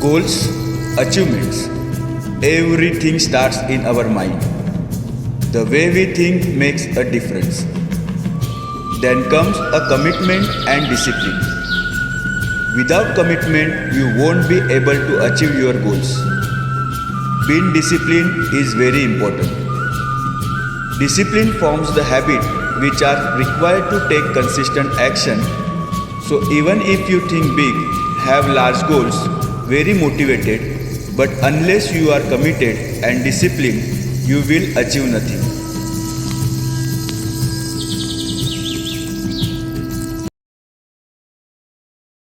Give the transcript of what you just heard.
Goals, achievements. Everything starts in our mind. The way we think makes a difference. Then comes a commitment and discipline. Without commitment, you won't be able to achieve your goals. Being disciplined is very important. Discipline forms the habit which are required to take consistent action. So even if you think big, have large goals, very motivated, but unless you are committed and disciplined, you will achieve nothing.